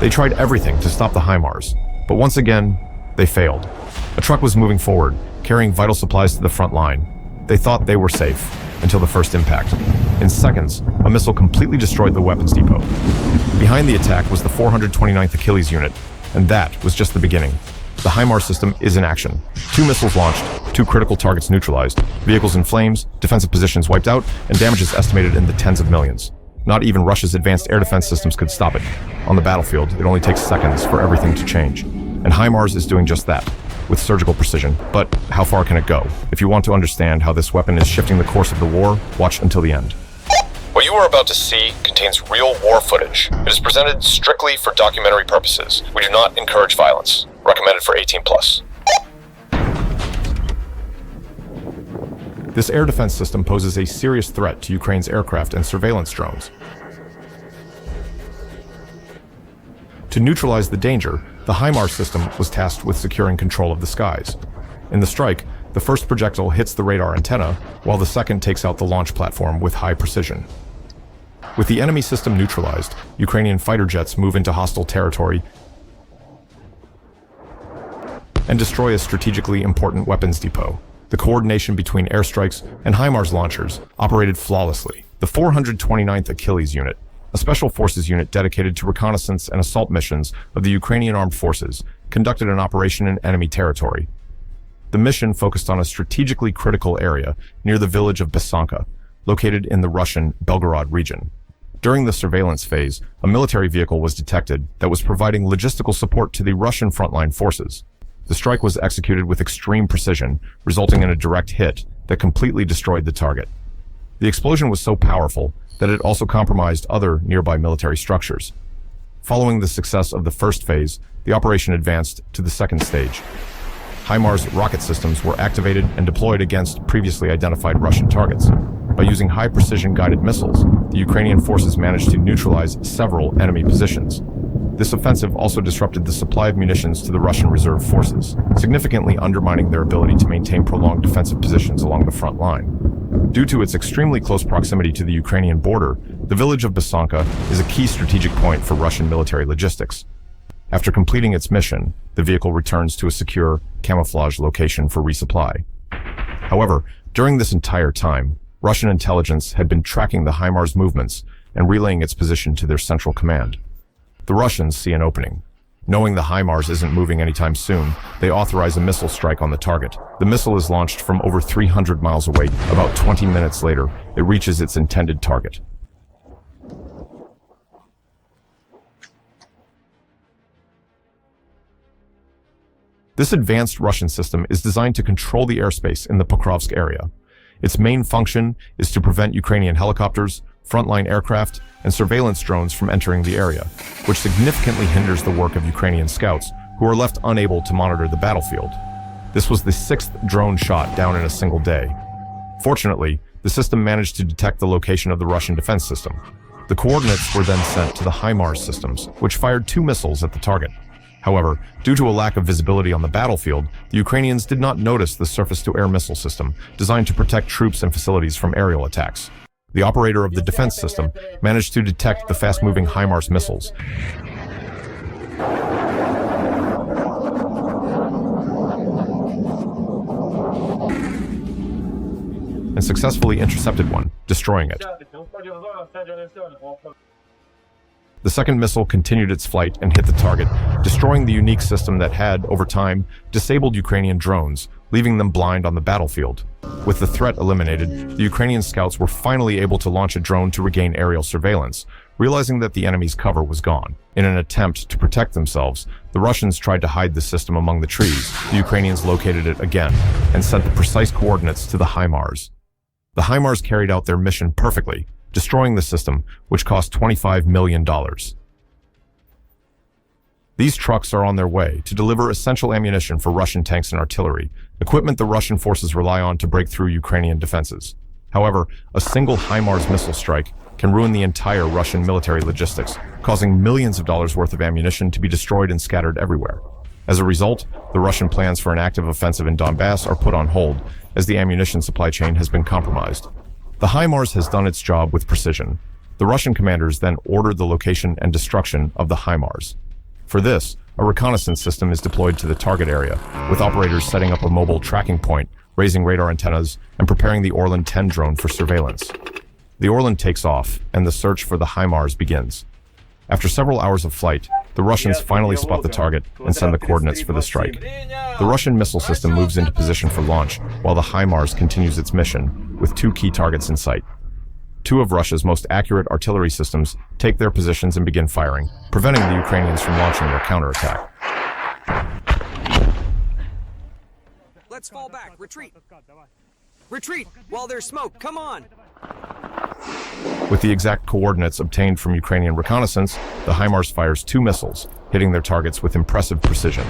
They tried everything to stop the HIMARS, but once again, they failed. A truck was moving forward, carrying vital supplies to the front line. They thought they were safe until the first impact. In seconds, a missile completely destroyed the weapons depot. Behind the attack was the 429th Achilles unit, and that was just the beginning. The HIMARS system is in action. 2 missiles launched, 2 critical targets neutralized, vehicles in flames, defensive positions wiped out, and damages estimated in the tens of millions. Not even Russia's advanced air defense systems could stop it. On the battlefield, it only takes seconds for everything to change. And HIMARS is doing just that, with surgical precision. But how far can it go? If you want to understand how this weapon is shifting the course of the war, watch until the end. What you are about to see contains real war footage. It is presented strictly for documentary purposes. We do not encourage violence. Recommended for 18+. This air defense system poses a serious threat to Ukraine's aircraft and surveillance drones. To neutralize the danger, the HIMARS system was tasked with securing control of the skies. In the strike, the first projectile hits the radar antenna, while the second takes out the launch platform with high precision. With the enemy system neutralized, Ukrainian fighter jets move into hostile territory and destroy a strategically important weapons depot. The coordination between airstrikes and HIMARS launchers operated flawlessly. The 429th Achilles unit, a special forces unit dedicated to reconnaissance and assault missions of the Ukrainian armed forces, conducted an operation in enemy territory. The mission focused on a strategically critical area near the village of Besanka, located in the Russian Belgorod region. During the surveillance phase, a military vehicle was detected that was providing logistical support to the Russian frontline forces. The strike was executed with extreme precision, resulting in a direct hit that completely destroyed the target. The explosion was so powerful that it also compromised other nearby military structures. Following the success of the first phase, the operation advanced to the second stage. HIMARS rocket systems were activated and deployed against previously identified Russian targets. By using high-precision guided missiles, the Ukrainian forces managed to neutralize several enemy positions. This offensive also disrupted the supply of munitions to the Russian reserve forces, significantly undermining their ability to maintain prolonged defensive positions along the front line. Due to its extremely close proximity to the Ukrainian border, the village of Besanka is a key strategic point for Russian military logistics. After completing its mission, the vehicle returns to a secure, camouflaged location for resupply. However, during this entire time, Russian intelligence had been tracking the HIMARS movements and relaying its position to their central command. The Russians see an opening. Knowing the HIMARS isn't moving anytime soon, they authorize a missile strike on the target. The missile is launched from over 300 miles away. About 20 minutes later, it reaches its intended target. This advanced Russian system is designed to control the airspace in the Pokrovsk area. Its main function is to prevent Ukrainian helicopters, frontline aircraft, and surveillance drones from entering the area, which significantly hinders the work of Ukrainian scouts, who are left unable to monitor the battlefield. This was the 6th drone shot down in a single day. Fortunately, the system managed to detect the location of the Russian defense system. The coordinates were then sent to the HIMARS systems, which fired 2 missiles at the target. However, due to a lack of visibility on the battlefield, the Ukrainians did not notice the surface-to-air missile system designed to protect troops and facilities from aerial attacks. The operator of the defense system managed to detect the fast-moving HIMARS missiles and successfully intercepted one, destroying it. The second missile continued its flight and hit the target, destroying the unique system that had, over time, disabled Ukrainian drones, leaving them blind on the battlefield. With the threat eliminated, the Ukrainian scouts were finally able to launch a drone to regain aerial surveillance, realizing that the enemy's cover was gone. In an attempt to protect themselves, the Russians tried to hide the system among the trees. The Ukrainians located it again and sent the precise coordinates to the HIMARS. The HIMARS carried out their mission perfectly, destroying the system, which cost $25 million. These trucks are on their way to deliver essential ammunition for Russian tanks and artillery, equipment the Russian forces rely on to break through Ukrainian defenses. However, a single HIMARS missile strike can ruin the entire Russian military logistics, causing millions of dollars worth of ammunition to be destroyed and scattered everywhere. As a result, the Russian plans for an active offensive in Donbass are put on hold, as the ammunition supply chain has been compromised. The HIMARS has done its job with precision. The Russian commanders then ordered the location and destruction of the HIMARS. For this, a reconnaissance system is deployed to the target area, with operators setting up a mobile tracking point, raising radar antennas, and preparing the Orlan 10 drone for surveillance. The Orlan takes off, and the search for the HIMARS begins. After several hours of flight, the Russians finally spot the target and send the coordinates for the strike. The Russian missile system moves into position for launch, while the HIMARS continues its mission, with two key targets in sight. Two of Russia's most accurate artillery systems take their positions and begin firing, preventing the Ukrainians from launching their counterattack. Let's fall back. Retreat. Retreat while there's smoke. Come on. With the exact coordinates obtained from Ukrainian reconnaissance, the HIMARS fires two missiles, hitting their targets with impressive precision.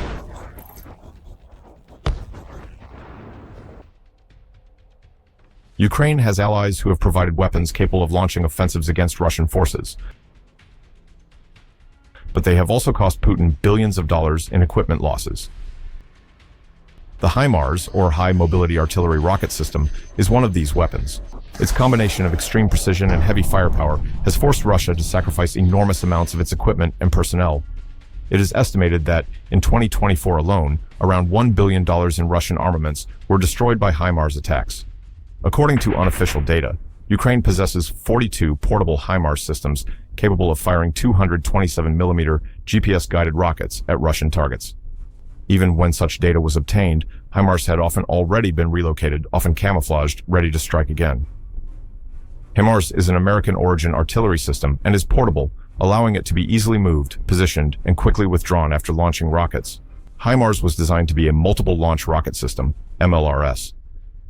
Ukraine has allies who have provided weapons capable of launching offensives against Russian forces. But they have also cost Putin billions of dollars in equipment losses. The HIMARS, or High Mobility Artillery Rocket System, is one of these weapons. Its combination of extreme precision and heavy firepower has forced Russia to sacrifice enormous amounts of its equipment and personnel. It is estimated that, in 2024 alone, around $1 billion in Russian armaments were destroyed by HIMARS attacks. According to unofficial data, Ukraine possesses 42 portable HIMARS systems capable of firing 227mm GPS-guided rockets at Russian targets. Even when such data was obtained, HIMARS had often already been relocated, often camouflaged, ready to strike again. HIMARS is an American-origin artillery system and is portable, allowing it to be easily moved, positioned, and quickly withdrawn after launching rockets. HIMARS was designed to be a multiple launch rocket system, MLRS.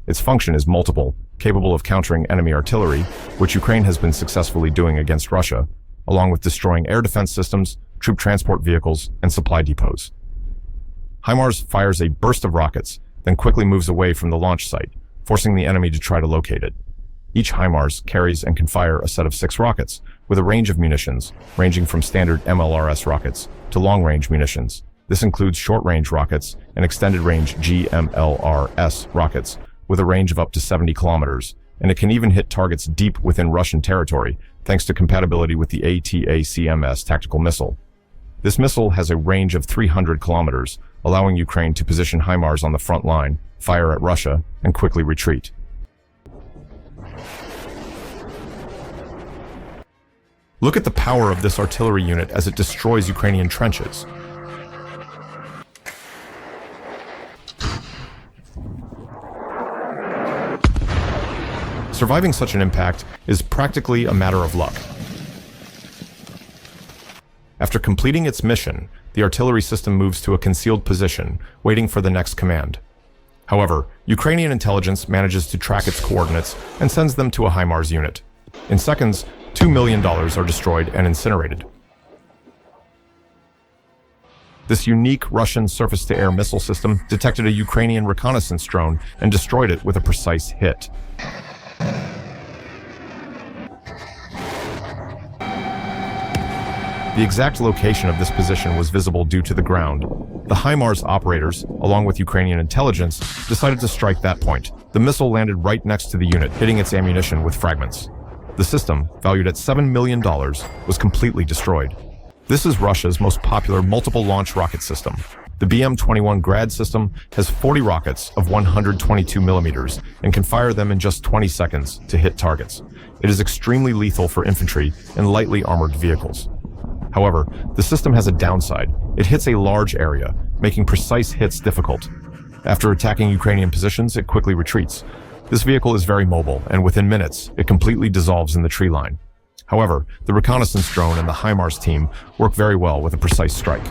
Its function is multiple, capable of countering enemy artillery, which Ukraine has been successfully doing against Russia, along with destroying air defense systems, troop transport vehicles, and supply depots. HIMARS fires a burst of rockets, then quickly moves away from the launch site, forcing the enemy to try to locate it. Each HIMARS carries and can fire a set of 6 rockets, with a range of munitions, ranging from standard MLRS rockets to long-range munitions. This includes short-range rockets and extended-range GMLRS rockets, with a range of up to 70 kilometers, and it can even hit targets deep within Russian territory, thanks to compatibility with the ATACMS tactical missile. This missile has a range of 300 kilometers, allowing Ukraine to position HIMARS on the front line, fire at Russia, and quickly retreat. Look at the power of this artillery unit as it destroys Ukrainian trenches. Surviving such an impact is practically a matter of luck. After completing its mission, the artillery system moves to a concealed position, waiting for the next command. However, Ukrainian intelligence manages to track its coordinates and sends them to a HIMARS unit. In seconds, $2 million are destroyed and incinerated. This unique Russian surface-to-air missile system detected a Ukrainian reconnaissance drone and destroyed it with a precise hit. The exact location of this position was visible due to the ground. The HIMARS operators, along with Ukrainian intelligence, decided to strike that point. The missile landed right next to the unit, hitting its ammunition with fragments. The system, valued at $7 million, was completely destroyed. This is Russia's most popular multiple launch rocket system. The BM-21 Grad system has 40 rockets of 122 millimeters and can fire them in just 20 seconds to hit targets. It is extremely lethal for infantry and lightly armored vehicles. However, the system has a downside. It hits a large area, making precise hits difficult. After attacking Ukrainian positions, it quickly retreats. This vehicle is very mobile, and within minutes, it completely dissolves in the tree line. However, the reconnaissance drone and the HIMARS team work very well with a precise strike.